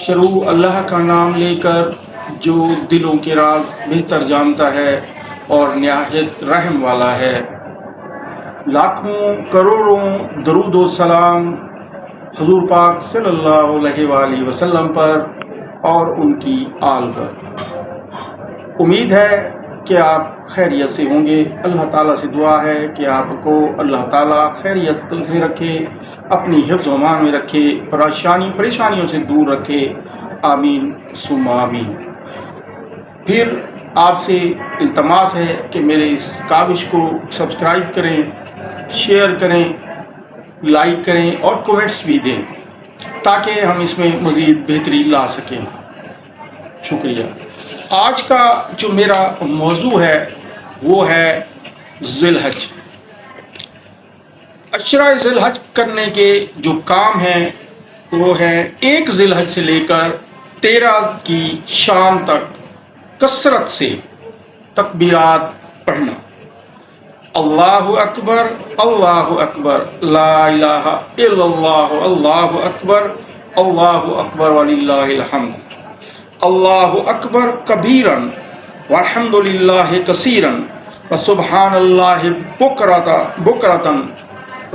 شروع اللہ کا نام لے کر جو دلوں کے راز بہتر جانتا ہے اور نہایت رحم والا ہے۔ لاکھوں کروڑوں درود و سلام حضور پاک صلی اللہ علیہ وآلہ وسلم پر اور ان کی آل پر۔ امید ہے کہ آپ خیریت سے ہوں گے۔ اللہ تعالیٰ سے دعا ہے کہ آپ کو اللہ تعالیٰ خیریت سے رکھے، اپنی حفظ و امان میں رکھے، پریشانیوں سے دور رکھے، آمین ثم آمین۔ پھر آپ سے التماس ہے کہ میرے اس کاوش کو سبسکرائب کریں، شیئر کریں، لائک کریں اور کومنٹس بھی دیں تاکہ ہم اس میں مزید بہتری لا سکیں۔ شکریہ۔ آج کا جو میرا موضوع ہے وہ ہے ذی الحج۔ عشرہ ذی الحج کرنے کے جو کام ہیں وہ ہے 1 ذی الحج سے لے کر 13 کی شام تک کثرت سے تکبیرات پڑھنا۔ اللہ اکبر، اللہ اکبر، لا الہ الا اللہ، اللہ اکبر وللہ الحمد، اللہ اکبر کبیرن والحمد للہ کثیرن وسبحان اللہ بکرتن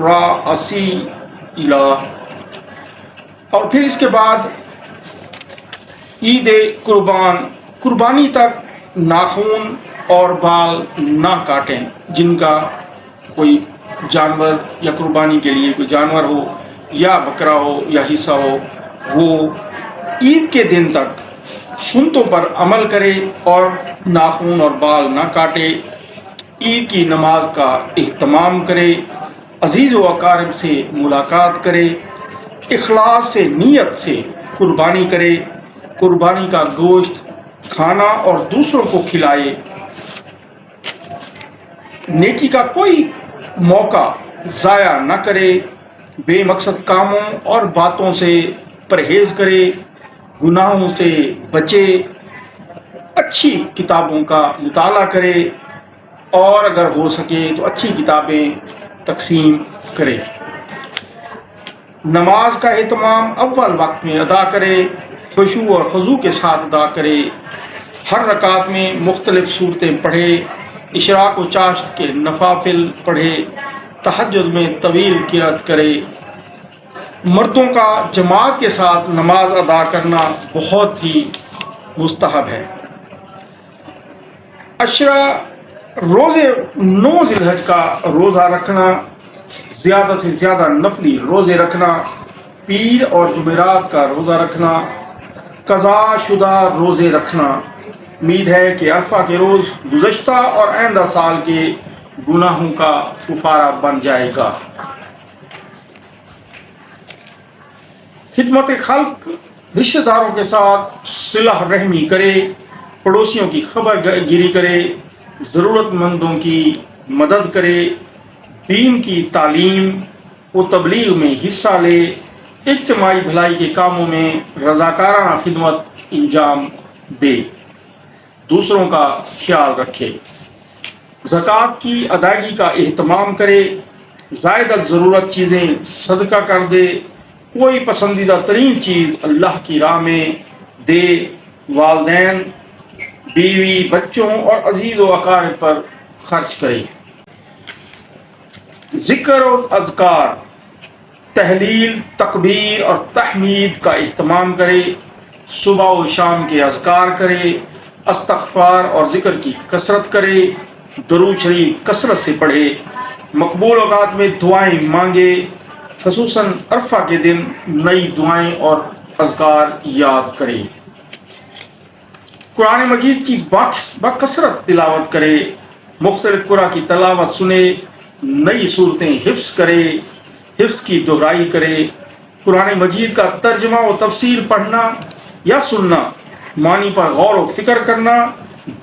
راسیلا۔ اور پھر اس کے بعد عید قربانی تک ناخن اور بال نہ کاٹیں۔ جن کا کوئی جانور یا قربانی کے لیے کوئی جانور ہو یا بکرا ہو یا حصہ ہو، وہ عید کے دن تک سنتوں پر عمل کرے اور ناخن اور بال نہ کاٹے، عید کی نماز کا اہتمام کرے، عزیز و اقارب سے ملاقات کرے، اخلاص سے نیت سے قربانی کرے، قربانی کا گوشت کھانا اور دوسروں کو کھلائے، نیکی کا کوئی موقع ضائع نہ کرے، بے مقصد کاموں اور باتوں سے پرہیز کرے، گناہوں سے بچے، اچھی کتابوں کا مطالعہ کرے اور اگر ہو سکے تو اچھی کتابیں تقسیم کرے، نماز کا اہتمام اول وقت میں ادا کرے، خشوع اور خضوع کے ساتھ ادا کرے، ہر رکعت میں مختلف صورتیں پڑھے، اشراق و چاشت کے نوافل پڑھے، تہجد میں طویل قرات کرے۔ مردوں کا جماعت کے ساتھ نماز ادا کرنا بہت ہی مستحب ہے۔ 9 ذی الحج کا روزہ رکھنا، زیادہ سے زیادہ نفلی روزے رکھنا، پیر اور جمعرات کا روزہ رکھنا، قضا شدہ روزے رکھنا۔ امید ہے کہ عرفہ کے روز گزشتہ اور آئندہ سال کے گناہوں کا کفارہ بن جائے گا۔ خدمت خلق، رشتہ داروں کے ساتھ صلہ رحمی کرے، پڑوسیوں کی خبر گیری کرے، ضرورت مندوں کی مدد کرے، دین کی تعلیم و تبلیغ میں حصہ لے، اجتماعی بھلائی کے کاموں میں رضاکارانہ خدمت انجام دے، دوسروں کا خیال رکھے، زکوٰۃ کی ادائیگی کا اہتمام کرے، زائد ضرورت چیزیں صدقہ کر دے، کوئی پسندیدہ ترین چیز اللہ کی راہ میں دے، والدین، بیوی، بچوں اور عزیز و اقارب پر خرچ کرے۔ ذکر اور اذکار، تحلیل، تکبیر اور تحمید کا اہتمام کرے، صبح و شام کے اذکار کرے، استغفار اور ذکر کی کثرت کرے، درود شریف کثرت سے پڑھے، مقبول اوقات میں دعائیں مانگے، خصوصاً عرفہ کے دن نئی دعائیں اور اذکار یاد کرے، قرآن مجید کی بکثرت تلاوت کرے، مختلف قرآن کی تلاوت سنے، نئی صورتیں حفظ کرے، حفظ کی دہرائی کرے، قرآن مجید کا ترجمہ و تفسیر پڑھنا یا سننا، معنی پر غور و فکر کرنا،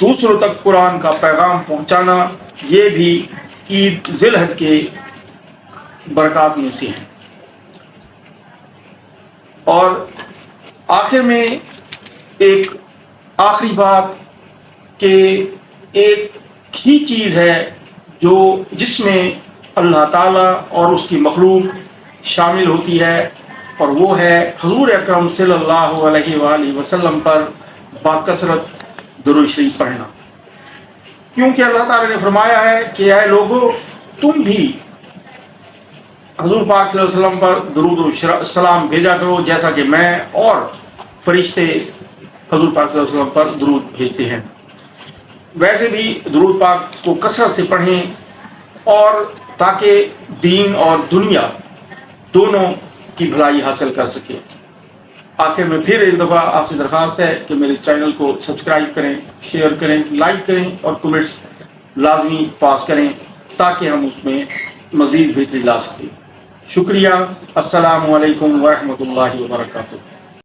دوسروں تک قرآن کا پیغام پہنچانا، یہ بھی عید ذی الحج کے برکات میں سے ہیں۔ اور آخر میں ایک آخری بات کہ ایک ہی چیز ہے جس میں اللہ تعالیٰ اور اس کی مخلوق شامل ہوتی ہے، اور وہ ہے حضور اکرم صلی اللہ علیہ وآلہ وسلم پر باکثرت درود شریف پڑھنا، کیونکہ اللہ تعالیٰ نے فرمایا ہے کہ اے لوگو تم بھی حضور پاک صلی اللہ علیہ وسلم پر درود و سلام بھیجا کرو جیسا کہ میں اور فرشتے حضور پاک صلی اللہ علیہ وسلم پر درود بھیجتے ہیں۔ ویسے بھی درود پاک کو کثرت سے پڑھیں اور تاکہ دین اور دنیا دونوں کی بھلائی حاصل کر سکے۔ آخر میں پھر ایک دفعہ آپ سے درخواست ہے کہ میرے چینل کو سبسکرائب کریں، شیئر کریں، لائک کریں اور کمنٹس لازمی پاس کریں تاکہ ہم اس میں مزید بہتری لا سکیں۔ شکریہ۔ السلام علیکم ورحمۃ اللہ وبرکاتہ۔